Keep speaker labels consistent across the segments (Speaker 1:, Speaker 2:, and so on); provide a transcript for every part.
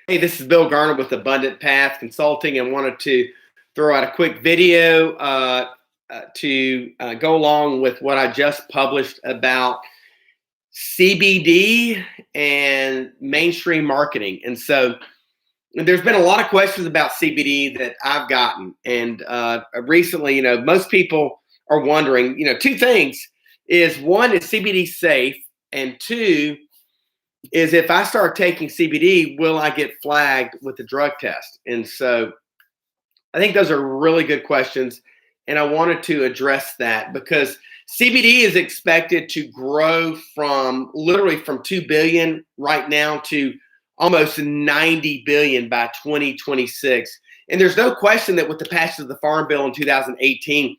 Speaker 1: Hey, this is Bill Garner with Abundant Path Consulting, and wanted to throw out a quick video to go along with what I just published about CBD and mainstream marketing. And so there's been a lot of questions about CBD that I've gotten. And recently, most people are wondering, two things is one, is CBD safe? And two, is if I start taking CBD, will I get flagged with the drug test? And so I think those are really good questions. And I wanted to address that because CBD is expected to grow from literally from 2 billion right now to almost 90 billion by 2026. And there's no question that with the passage of the Farm Bill in 2018,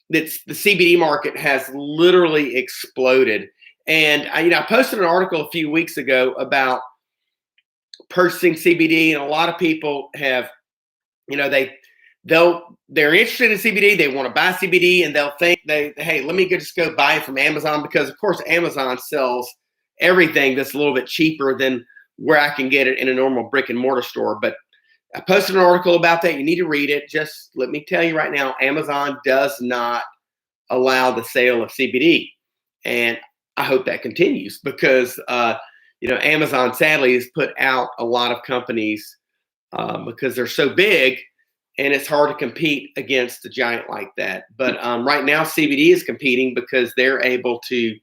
Speaker 1: that the CBD market has literally exploded. And I posted an article a few weeks ago about purchasing CBD, and a lot of people have, they're interested in CBD, they want to buy CBD, and they'll think hey, let me just go buy it from Amazon, because of course Amazon sells everything that's a little bit cheaper than where I can get it in a normal brick and mortar store. But I posted an article about that. You need to read it. Just let me tell you right now, Amazon does not allow the sale of CBD. And I hope that continues because, Amazon sadly has put out a lot of companies because they're so big and it's hard to compete against a giant like that. But right now, CBD is competing because they're able to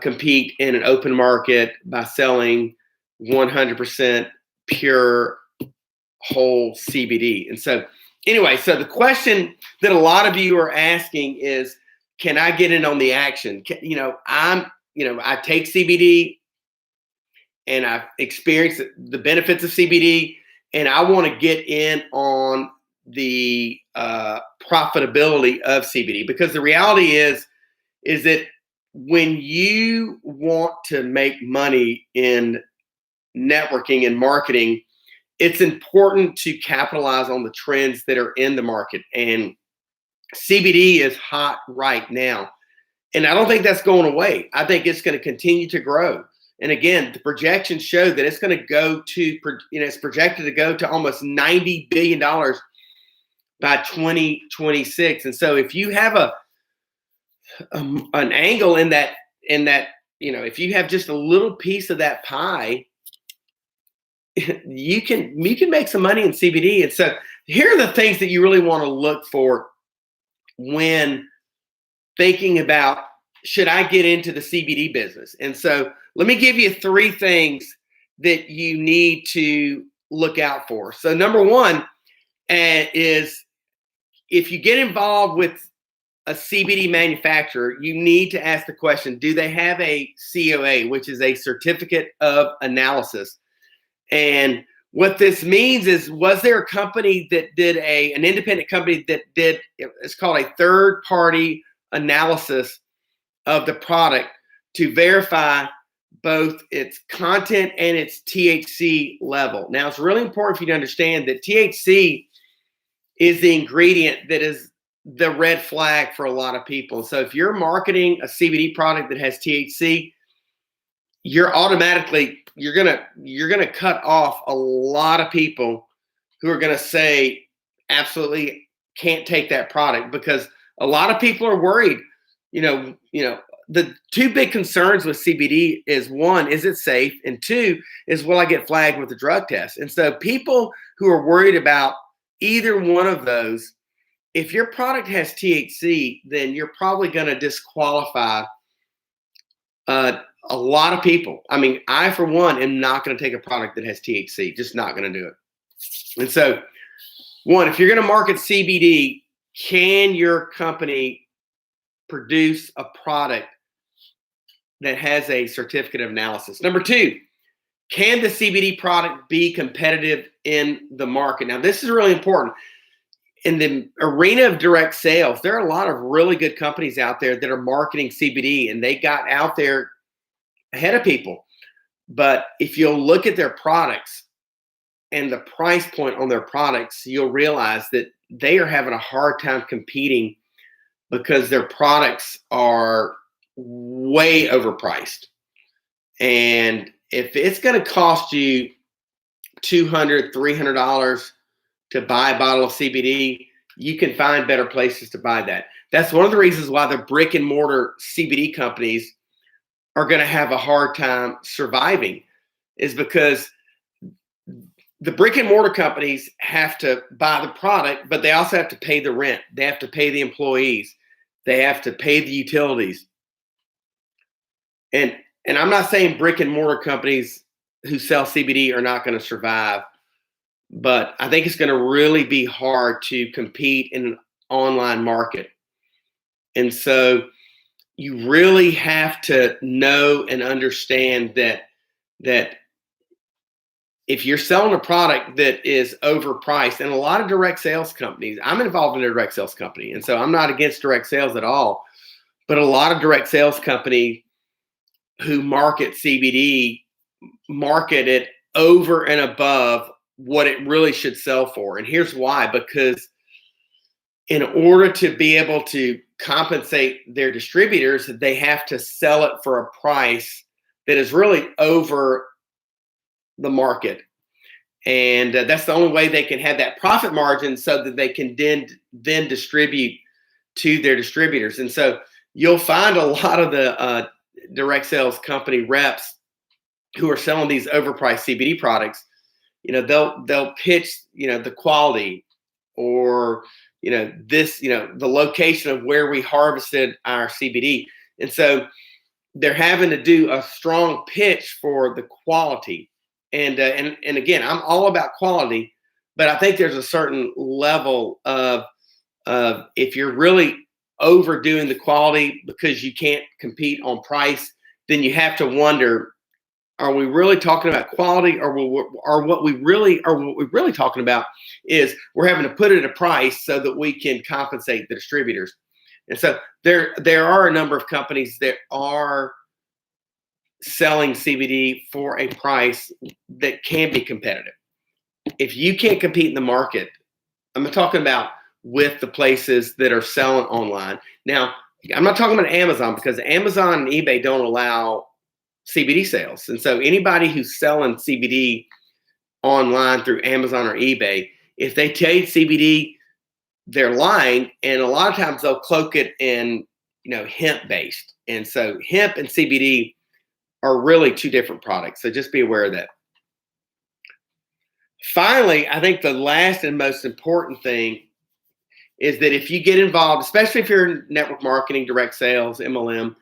Speaker 1: compete in an open market by selling 100% pure whole CBD. And so anyway, so the question that a lot of you are asking is, can I get in on the action? I take CBD and I've experienced the benefits of CBD, and I want to get in on the profitability of CBD, because the reality is that when you want to make money in networking and marketing, it's important to capitalize on the trends that are in the market. And CBD is hot right now. And I don't think that's going away. I think it's going to continue to grow. And again, the projections show that it's going to go to, it's projected to go to almost $90 billion by 2026. And so if you have an angle in that, if you have just a little piece of that pie, you can make some money in CBD. And so here are the things that you really want to look for when thinking about, should I get into the CBD business? And so let me give you 3 things that you need to look out for. So number one is, if you get involved with a CBD manufacturer, you need to ask the question, do they have a COA, which is a certificate of analysis? And what this means is, was there a company that did an independent company that did, it's called a third party analysis of the product to verify both its content and its THC level. Now, it's really important for you to understand that THC is the ingredient that is the red flag for a lot of people. So if you're marketing a CBD product that has THC, you're gonna cut off a lot of people who are gonna say absolutely can't take that product, because a lot of people are worried. The 2 big concerns with CBD is, one, is it safe? And 2 is, will I get flagged with the drug test? And so people who are worried about either one of those, if your product has THC, then you're probably going to disqualify a lot of people. I mean, I, for one, am not going to take a product that has THC, just not going to do it. And so, one, if you're going to market CBD, can your company produce a product that has a certificate of analysis? Number 2, can the CBD product be competitive in the market? Now, this is really important. In the arena of direct sales, there are a lot of really good companies out there that are marketing CBD, and they got out there ahead of people. But if you'll look at their products and the price point on their products, you'll realize that they are having a hard time competing because their products are way overpriced. And if it's going to cost you $200, $300 to buy a bottle of CBD, you can find better places to buy that. That's one of the reasons why the brick and mortar CBD companies are going to have a hard time surviving, is because the brick and mortar companies have to buy the product, but they also have to pay the rent. They have to pay the employees. They have to pay the utilities. And I'm not saying brick and mortar companies who sell CBD are not going to survive, but I think it's going to really be hard to compete in an online market. And so you really have to know and understand that if you're selling a product that is overpriced, and a lot of direct sales companies, I'm involved in a direct sales company, and so I'm not against direct sales at all, but a lot of direct sales companies who market CBD market it over and above what it really should sell for. And here's why: because in order to be able to compensate their distributors, they have to sell it for a price that is really over the market. And that's the only way they can have that profit margin, so that they can then distribute to their distributors. And so you'll find a lot of the direct sales company reps who are selling these overpriced CBD products, they'll pitch, the quality, or, the location of where we harvested our CBD. And so they're having to do a strong pitch for the quality. And again, I'm all about quality, but I think there's a certain level of if you're really overdoing the quality because you can't compete on price, then you have to wonder, are we really talking about quality, or what we're really talking about is we're having to put it at a price so that we can compensate the distributors. And so there are a number of companies that are selling CBD for a price that can be competitive. If you can't compete in the market, I'm talking about with the places that are selling online. Now, I'm not talking about Amazon, because Amazon and eBay don't allow CBD sales. And so anybody who's selling CBD online through Amazon or eBay, if they tell you CBD, they're lying. And a lot of times they'll cloak it in, hemp based. And so hemp and CBD are really two different products. So just be aware of that. Finally, I think the last and most important thing is that if you get involved, especially if you're in network marketing, direct sales, MLM,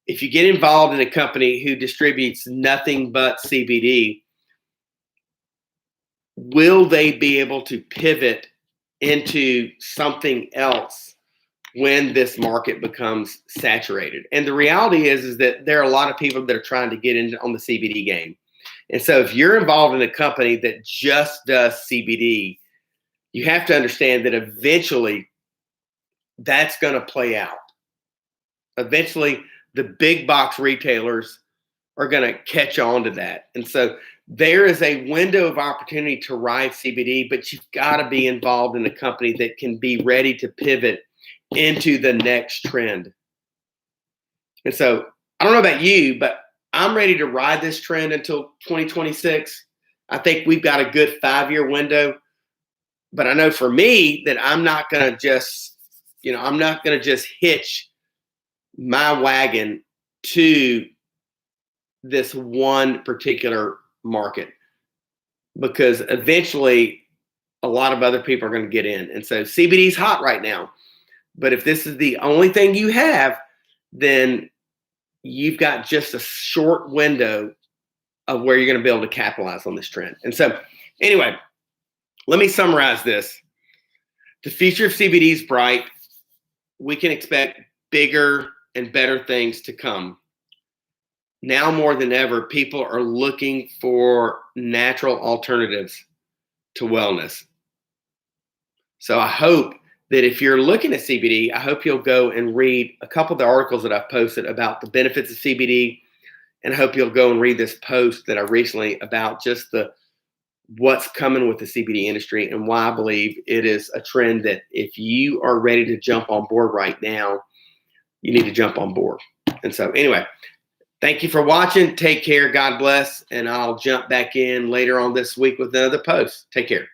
Speaker 1: if you get involved in a company who distributes nothing but CBD, will they be able to pivot into something else when this market becomes saturated? And the reality is that there are a lot of people that are trying to get in on the CBD game. And so if you're involved in a company that just does CBD, you have to understand that eventually that's going to play out. Eventually, the big box retailers are going to catch on to that. And so there is a window of opportunity to ride CBD, but you've got to be involved in a company that can be ready to pivot into the next trend. And so I don't know about you, but I'm ready to ride this trend until 2026. I think we've got a good 5-year window, but I know for me that I'm not going to just hitch my wagon to this one particular market, because eventually a lot of other people are going to get in. And so CBD is hot right now, but if this is the only thing you have, then you've got just a short window of where you're going to be able to capitalize on this trend. And so anyway, let me summarize this. The future of CBD is bright. We can expect bigger and better things to come. Now more than ever, people are looking for natural alternatives to wellness. So I hope that if you're looking at CBD, I hope you'll go and read a couple of the articles that I've posted about the benefits of CBD, and I hope you'll go and read this post that I recently about just what's coming with the CBD industry and why I believe it is a trend that if you are ready to jump on board right now, you need to jump on board. And so anyway, Thank you for watching. Take care. God bless. And I'll jump back in later on this week with another post. Take care.